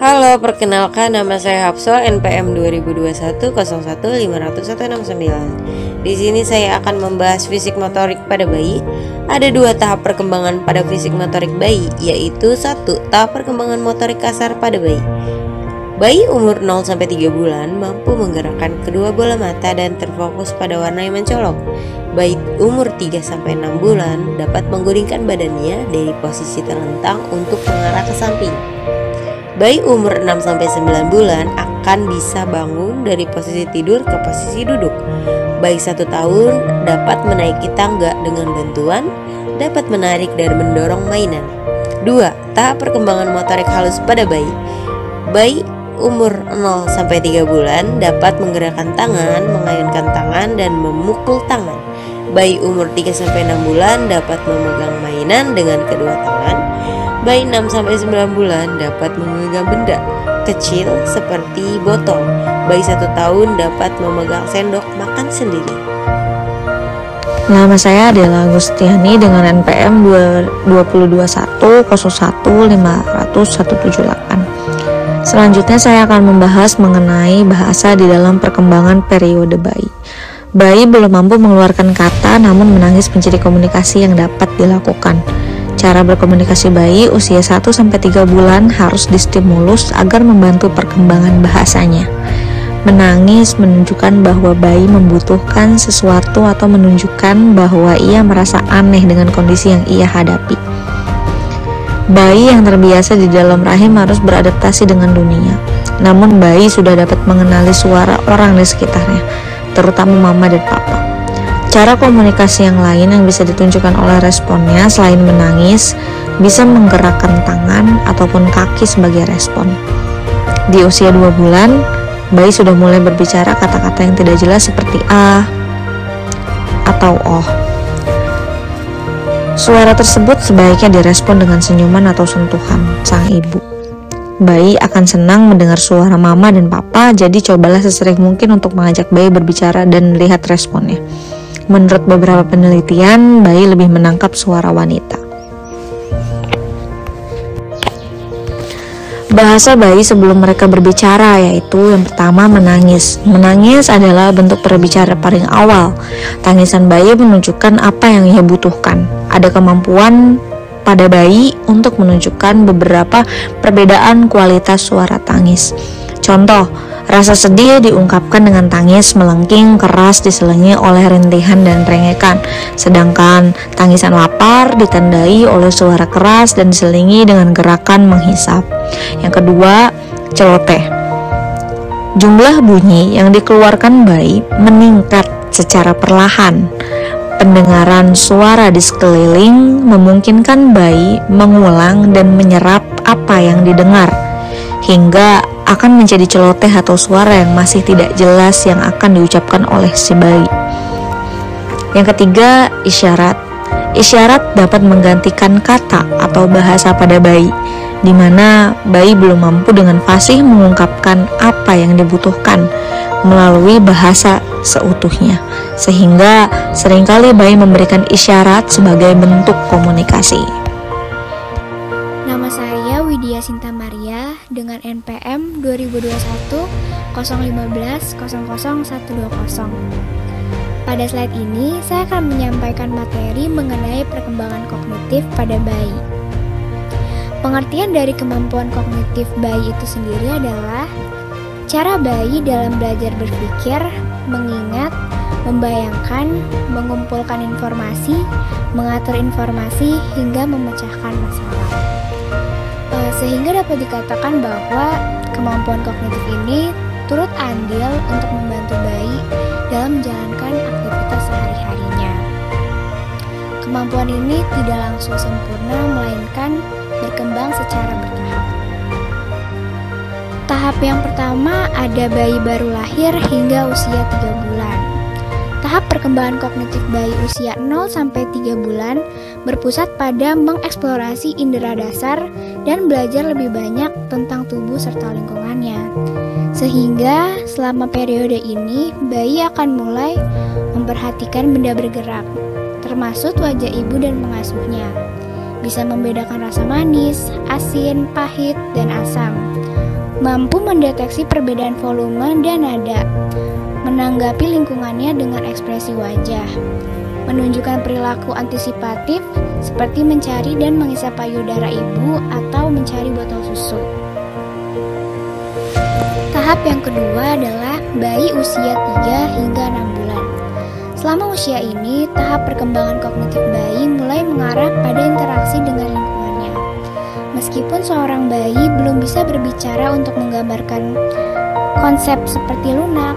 Halo, perkenalkan nama saya Hapsol, NPM 2021 01 501 609. Di sini saya akan membahas fisik motorik pada bayi. Ada dua tahap perkembangan pada fisik motorik bayi, yaitu 1. Tahap perkembangan motorik kasar pada bayi. Bayi umur 0-3 bulan mampu menggerakkan kedua bola mata dan terfokus pada warna yang mencolok. Bayi umur 3-6 bulan dapat menggulingkan badannya dari posisi terlentang untuk mengarah ke samping. Bayi umur 6-9 bulan akan bisa bangun dari posisi tidur ke posisi duduk. Bayi 1 tahun dapat menaiki tangga dengan bantuan, dapat menarik dan mendorong mainan. 2. Tahap perkembangan motorik halus pada bayi. Bayi umur 0-3 bulan dapat menggerakkan tangan, mengayunkan tangan, dan memukul tangan. Bayi umur 3-6 bulan dapat memegang mainan dengan kedua tangan. Bayi 6-9 bulan dapat memegang benda kecil seperti botol. Bayi 1 tahun dapat memegang sendok makan sendiri. Nama saya adalah Agustiani dengan NPM 2021 01 500 178. Selanjutnya saya akan membahas mengenai bahasa di dalam perkembangan periode bayi. Bayi belum mampu mengeluarkan kata, namun menangis menjadi komunikasi yang dapat dilakukan. Cara berkomunikasi bayi usia 1-3 bulan harus distimulus agar membantu perkembangan bahasanya. Menangis menunjukkan bahwa bayi membutuhkan sesuatu atau menunjukkan bahwa ia merasa aneh dengan kondisi yang ia hadapi. Bayi yang terbiasa di dalam rahim harus beradaptasi dengan dunia. Namun bayi sudah dapat mengenali suara orang di sekitarnya, terutama mama dan papa. Cara komunikasi yang lain yang bisa ditunjukkan oleh responnya selain menangis, bisa menggerakkan tangan ataupun kaki sebagai respon. Di usia 2 bulan, bayi sudah mulai berbicara kata-kata yang tidak jelas seperti ah atau oh. Suara tersebut sebaiknya direspon dengan senyuman atau sentuhan sang ibu. Bayi akan senang mendengar suara mama dan papa, jadi cobalah sesering mungkin untuk mengajak bayi berbicara dan lihat responnya. Menurut beberapa penelitian, bayi lebih menangkap suara wanita. Bahasa bayi sebelum mereka berbicara yaitu yang pertama menangis. Menangis adalah bentuk berbicara paling awal. Tangisan bayi menunjukkan apa yang ia butuhkan. Ada kemampuan pada bayi untuk menunjukkan beberapa perbedaan kualitas suara tangis. Contoh, rasa sedih diungkapkan dengan tangis melengking keras diselingi oleh rintihan dan rengekan, sedangkan tangisan lapar ditandai oleh suara keras dan diselingi dengan gerakan menghisap. Yang kedua, celoteh. Jumlah bunyi yang dikeluarkan bayi meningkat secara perlahan. Pendengaran suara di sekeliling memungkinkan bayi mengulang dan menyerap apa yang didengar, hingga akan menjadi celoteh atau suara yang masih tidak jelas yang akan diucapkan oleh si bayi. Yang ketiga, isyarat. Isyarat dapat menggantikan kata atau bahasa pada bayi, di mana bayi belum mampu dengan fasih mengungkapkan apa yang dibutuhkan melalui bahasa seutuhnya, sehingga seringkali bayi memberikan isyarat sebagai bentuk komunikasi. Nama saya Widya Sinta Maria dengan NPM 2021 015 00 120. Pada slide ini, saya akan menyampaikan materi mengenai perkembangan kognitif pada bayi. Pengertian dari kemampuan kognitif bayi itu sendiri adalah cara bayi dalam belajar berpikir, mengingat, membayangkan, mengumpulkan informasi, mengatur informasi, hingga memecahkan masalah. Sehingga dapat dikatakan bahwa kemampuan kognitif ini turut andil untuk membantu bayi dalam menjalankan aktivitas sehari-harinya. Kemampuan ini tidak langsung sempurna, melainkan berkembang secara bertahap. Tahap yang pertama ada bayi baru lahir hingga usia 3 bulan. Tahap perkembangan kognitif bayi usia 0-3 bulan berpusat pada mengeksplorasi indera dasar dan belajar lebih banyak tentang tubuh serta lingkungannya. Sehingga selama periode ini, bayi akan mulai memperhatikan benda bergerak, termasuk wajah ibu dan pengasuhnya. Bisa membedakan rasa manis, asin, pahit, dan asam. mampu mendeteksi perbedaan volume dan nada, menanggapi lingkungannya dengan ekspresi wajah, menunjukkan perilaku antisipatif seperti mencari dan menghisap payudara ibu atau mencari botol susu. Tahap yang kedua adalah bayi usia 3 hingga 6 bulan. Selama usia ini, tahap perkembangan kognitif bayi mulai mengarah pada interaksi dengan lingkungannya. Meskipun seorang bayi belum bisa berbicara untuk menggambarkan konsep seperti lunak,